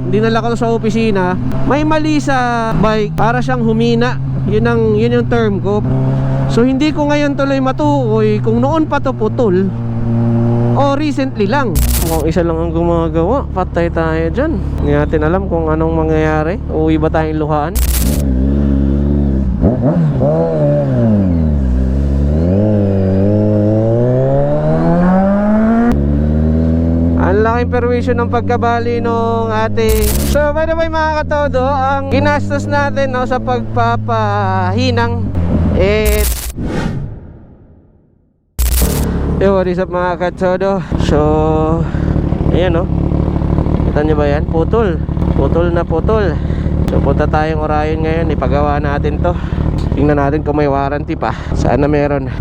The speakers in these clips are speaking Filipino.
dinala ko sa opisina, may mali sa bike, para siyang humina. Yun yung term ko. So hindi ko ngayon tuloy matukoy kung noon pa to putol o recently lang. Kung isa lang ang gumagawa, patay tayo dyan. Hindi natin alam kung anong mangyayari. Uwi ba tayong luhaan? Ang laking perwisyo ng pagkabali nung ating... So by the way mga katodo, ang ginastos natin no, sa pagpapahinang what is up mga katodo? So ayan no, kita nyo ba yan? Putol na putol. So punta tayong Orion ngayon, ipagawa natin to. Tingnan natin kung may warranty pa. Sana meron.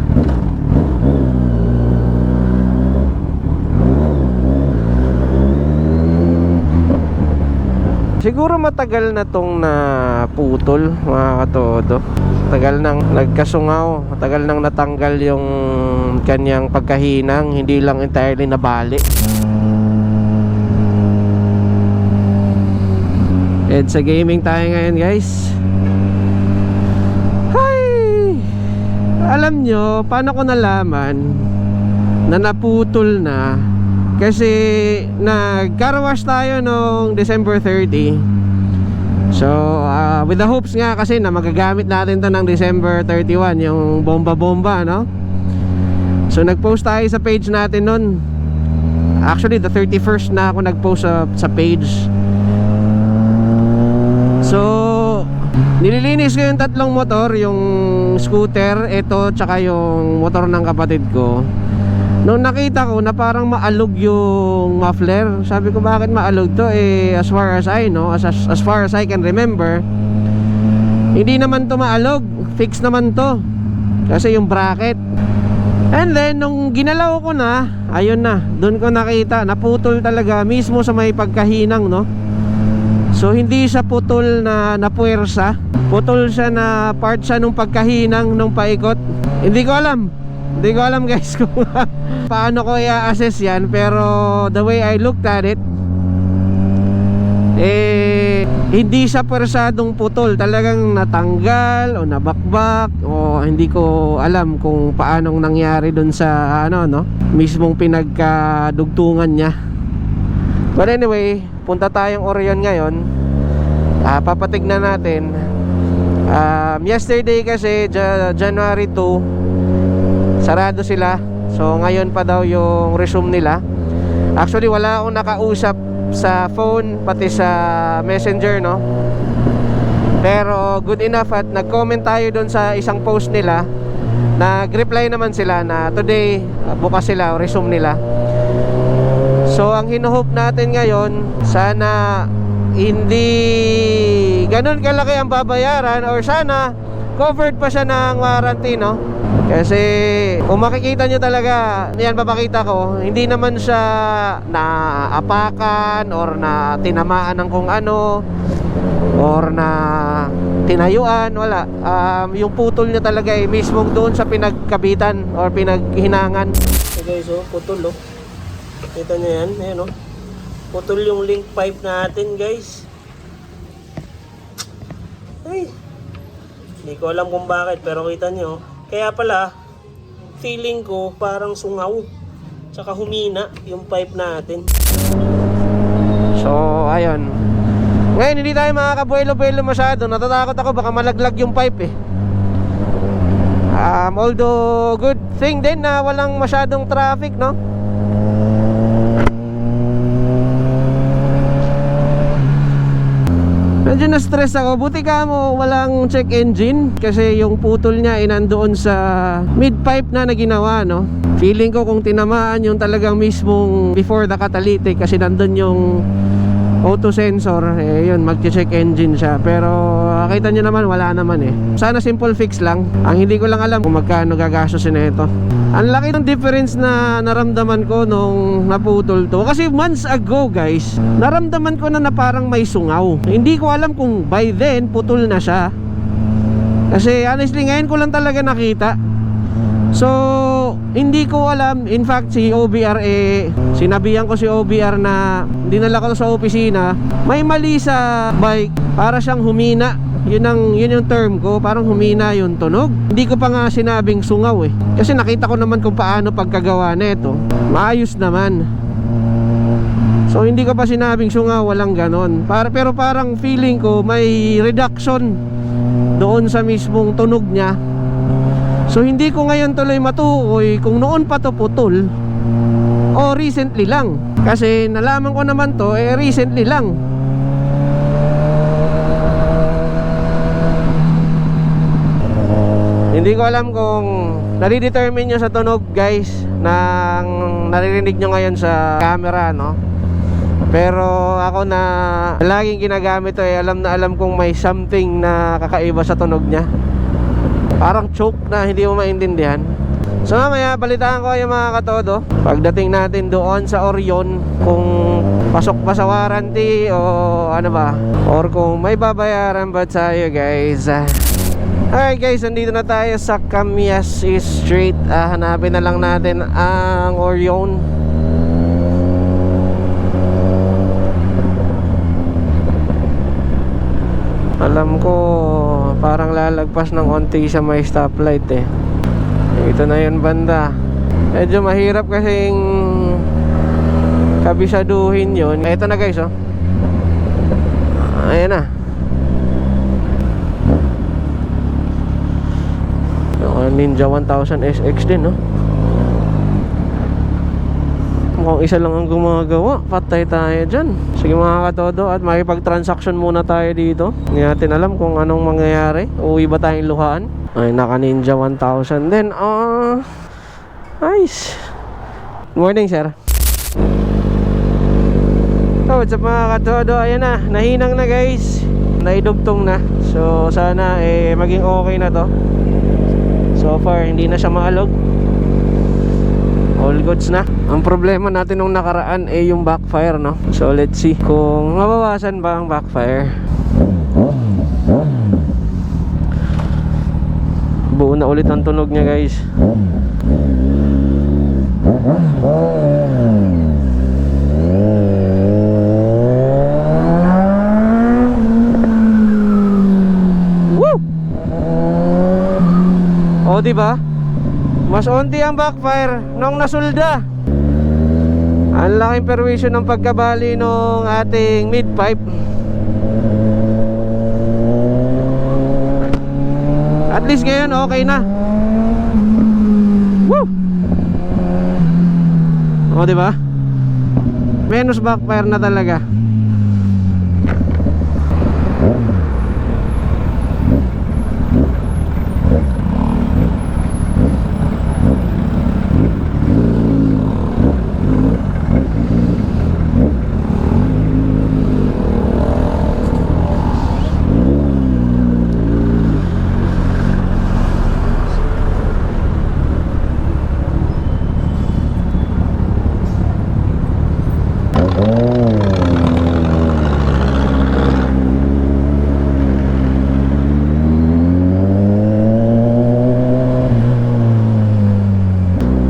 Siguro matagal na tong naputol mga katodo. Matagal nang nagkasungaw, matagal nang natanggal yung kanyang pagkahinang, hindi lang entirely nabali. Sa gaming tayo ngayon guys. Hi! Alam nyo, paano ko nalaman na naputol na? Kasi nag-car wash tayo noong December 30. So with the hopes nga kasi na magagamit natin to ng December 31, yung bomba-bomba, no? So nag-post tayo sa page natin nun. Actually the 31st na ako nag-post sa page. So nililinis ko yung tatlong motor, yung scooter, ito, tsaka yung motor ng kapatid ko. Nung nakita ko na parang maalog yung muffler, sabi ko bakit maalog to? As far as I know, as far as I can remember, hindi naman to maalog, fix naman to. Kasi yung bracket. And then nung ginalaw ko na, ayun na, doon ko nakita, naputol talaga mismo sa may pagkahinang, no? So hindi siya putol na napuwersa, putol siya na part siya nung pagkahinang nung paikot. Hindi ko alam guys kung paano ko i-assess yan, pero the way I looked at it, hindi siya persadong putol, talagang natanggal o nabakbak, o hindi ko alam kung paanong nangyari dun sa mismong pinagkadugtungan niya. But anyway, punta tayong Orion ngayon. Papatignan natin. Yesterday kasi January 2, sarado sila. So ngayon pa daw yung resume nila. Actually wala akong nakausap sa phone pati sa messenger, no? Pero good enough at nag-comment tayo doon sa isang post nila. Nag-reply naman sila na today bukas sila, resume nila. So ang hinuhope natin ngayon, sana hindi ganun kalaki ang babayaran, or sana covered pa siya ng warranty, no? Kasi kung makikita nyo talaga, yan papakita ko, hindi naman siya naapakan or na tinamaan ng kung ano or na tinayuan, wala. Yung putol niya talaga mismong doon sa pinagkabitan or pinaghinangan. Okay guys, putol, oh. Kita nyo yan, ayan, oh. Putol yung link pipe natin guys. Ay, hindi ko alam kung bakit, pero kita nyo. Kaya pala, feeling ko parang sungaw, tsaka humina yung pipe natin. So, ayun. Ngayon, hindi tayo makakabuelo-buelo masyado. Natatakot ako, baka malaglag yung pipe, eh. Although, good thing din na walang masyadong traffic, no? Medyo na-stress ako. Buti ka mo walang check engine, kasi yung putol niya nandoon sa mid-pipe na ginawa, no? Feeling ko kung tinamaan yung talagang mismong before the catalytic, kasi nandun yung auto sensor, yun, mag-check engine siya. Pero kita nyo naman, wala naman, eh. Sana simple fix lang. Ang hindi ko lang alam kung magkano gagastusin na ito. Ang laki ng difference na naramdaman ko nung naputol to, kasi months ago guys, naramdaman ko na parang may sungaw. Hindi ko alam kung by then putol na siya, kasi honestly ngayon ko lang talaga nakita. So, hindi ko alam. In fact, si OBR sinabihan ko si OBR na dinala ko sa opisina. May mali sa bike. Para siyang humina. Yun yung term ko. Parang humina yung tunog. Hindi ko pa nga sinabing sungaw Kasi nakita ko naman kung paano pagkagawa nito. Maayos naman. So, hindi ko pa sinabing sungaw. Walang ganon. Pero parang feeling ko may reduction doon sa mismong tunog niya. So hindi ko ngayon tuloy matukoy kung noon pa to putol o recently lang. Kasi nalaman ko naman to recently lang. Hindi ko alam kung nadidetermine nyo sa tunog guys nang naririnig nyo ngayon sa camera, no? Pero ako na laging ginagamit to alam na alam kong may something na kakaiba sa tunog niya. Parang choke na hindi mo maintindihan. So mamaya balitaan ko yung mga katodo pagdating natin doon sa Orion, kung pasok pa sa warranty o ano ba, or kung may babayaran ba tayo guys. Alright guys, nandito na tayo sa Camias Street. Hanapin na lang natin ang Orion. Alam ko parang lalagpas ng onti sa may stoplight Ito na yun banda. Medyo mahirap kasing kabisaduhin yun. Ito na guys Ayan na. Yung Ninja 1000 SX din Mukhang isa lang ang gumagawa. Patay tayo dyan. Sige mga katodo, at makipag-transaction muna tayo dito. Hindi natin alam kung anong mangyayari. Uwi ba tayong luhaan? Ay, naka Ninja 1000 din. Nice. Morning sir. So what's up mga katodo? Ayan na, nahinang na guys. Naidugtong na. So sana maging okay na to. So far hindi na siya maalog. All goods na. Ang problema natin nung nakaraan yung backfire, no? So let's see kung mabawasan ba ang backfire. Buo na ulit ang tunog niya guys. Woo! O diba? Mas onti ang backfire nung nasulda. Ang laking perwisyo ng pagkabali nung ating mid-pipe. At least ngayon okay na. Woo! O diba? Menos backfire na talaga.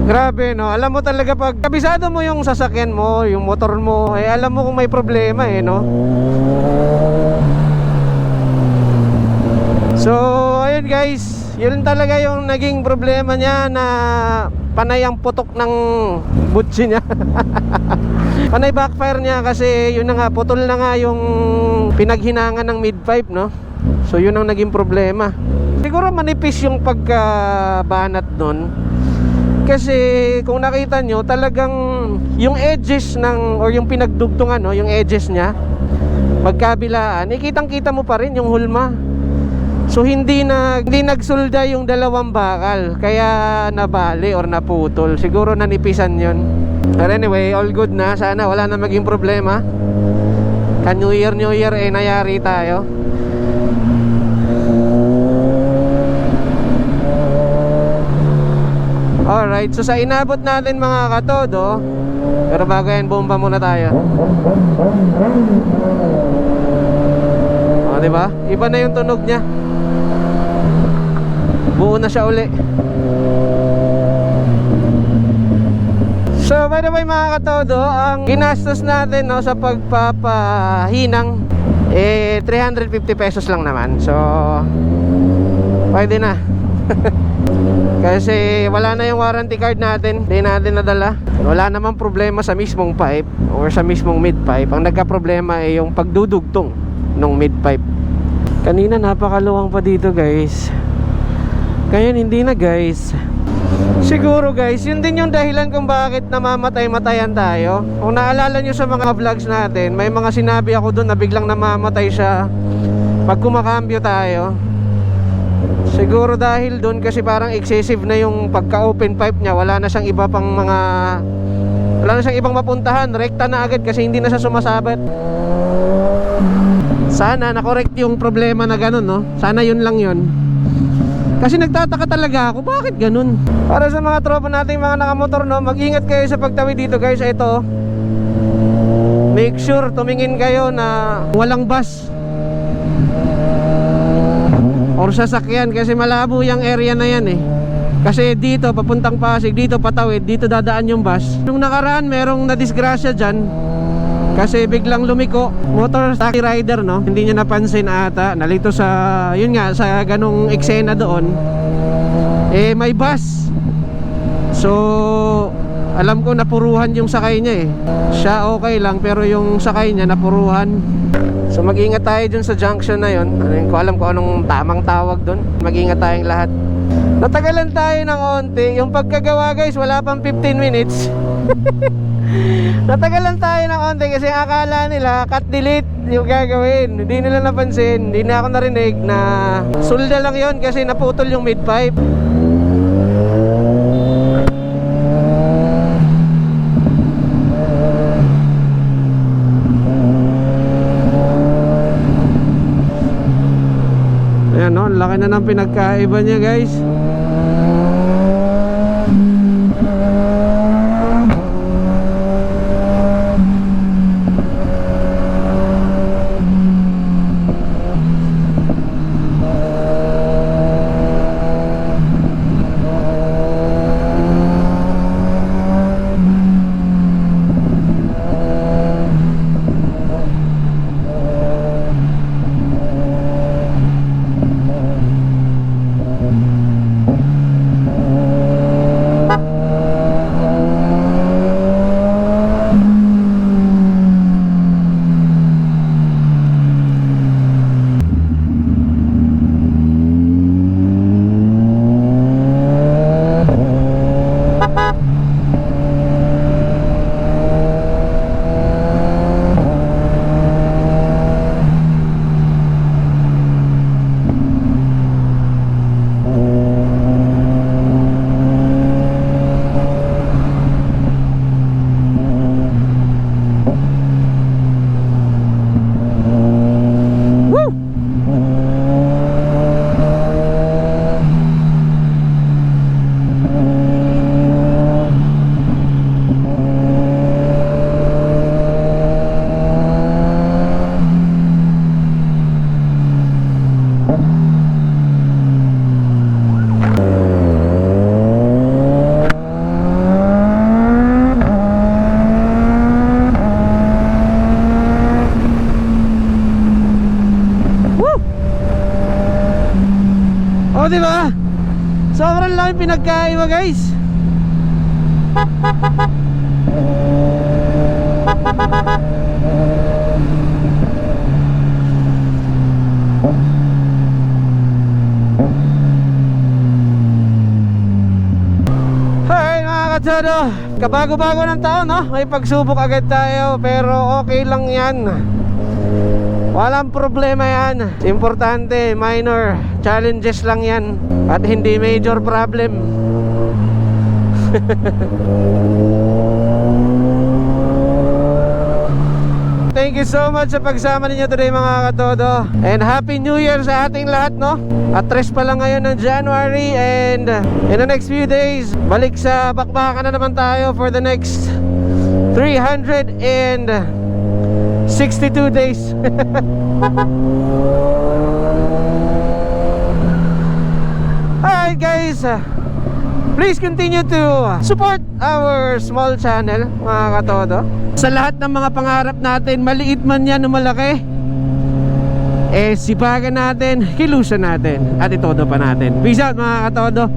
Grabe no, alam mo talaga pag kabisado mo yung sasakyan mo, yung motor mo, alam mo kung may problema no. So ayun guys, yun talaga yung naging problema niya, na panay ang putok ng butsi niya. Panay backfire niya kasi yun na nga, putol na nga yung pinaghinangan ng mid-pipe no. So yun ang naging problema. Siguro manipis yung pagkabanat nun. Kasi kung nakita nyo, talagang yung edges ng, or yung pinagdugtungan no, yung edges niya magkabilaan, kitang-kita mo pa rin yung hulma. So hindi nagsulda yung dalawang bakal, kaya nabali or naputol. Siguro nanipisan yun. But anyway, all good na. Sana wala na maging problema. New Year nayari tayo. Alright, so sa inabot natin mga katodo, pero bago yan, bomba muna tayo. O, diba? Iba na yung tunog niya. Buo na siya uli. So by the way mga katodo, ang ginastos natin no, sa pagpapahinang 350 pesos lang naman. So pwede na. Kasi wala na yung warranty card natin, hindi natin nadala. Wala namang problema sa mismong pipe or sa mismong mid pipe. Ang nagka-problema ay yung pagdudugtong ng mid pipe. Kanina napakaluwang pa dito guys, ngayon hindi na guys. Siguro guys, yun din yung dahilan kung bakit namamatay-matayan tayo. Kung naalala nyo sa mga vlogs natin, may mga sinabi ako doon na biglang namamatay siya pag kumakambyo tayo. Siguro dahil doon kasi parang excessive na yung pagka-open pipe niya. Wala na siyang iba pang mga, wala na siyang ibang mapuntahan. Rekta na agad kasi hindi na siya sumasabat. Sana na-correct yung problema na ganun, no? Sana yun lang yun. Kasi nagtataka talaga ako, bakit ganun? Para sa mga tropa nating mga nakamotor, no, mag-ingat kayo sa pagtawid dito guys. Ito, make sure tumingin kayo na walang bus or sasakyan, kasi malabo yung area na yan eh. Kasi dito papuntang Pasig, dito patawid, dito dadaan yung bus. Nung nakaraan merong nadisgrasya dyan kasi biglang lumiko, motor taxi rider, no? Hindi niya napansin ata, nalito sa, yun nga, sa ganong eksena doon. May bus. So alam ko napuruhan yung sakay niya eh. Siya okay lang, pero yung sakay niya napuruhan. So mag-ingat tayo dun sa junction na yun. Hindi ko alam kung anong tamang tawag dun. Mag-ingat tayong lahat. Natagalan tayo ng onti. Yung pagkagawa guys, wala pang 15 minutes. Natagalan tayo ng onti kasi akala nila cut delete yung gagawin. Hindi nila napansin, hindi na ako narinig na sulda lang yon kasi naputol yung mid pipe. Ayan, no? Laki na ng pinagkaiba niya guys. O diba? Sobrang laki pinagkaiba guys. Hi mga katsado, kabago-bago ng taon, no? May pagsubok agad tayo, pero okay lang yan. Walang problema yan. Importante, minor challenges lang yan at hindi major problem. Thank you so much sa pagsama ninyo today mga katodo. And Happy New Year sa ating lahat, no? At tres pa lang ngayon ng January. And in the next few days, balik sa bakbakan na naman tayo for the next 362 days. Alright guys, Please continue to support our small channel, mga katodo. Sa lahat ng mga pangarap natin, maliit man yan o malaki, sipagan natin, kilusan natin, at itodo pa natin. Peace out, mga katodo.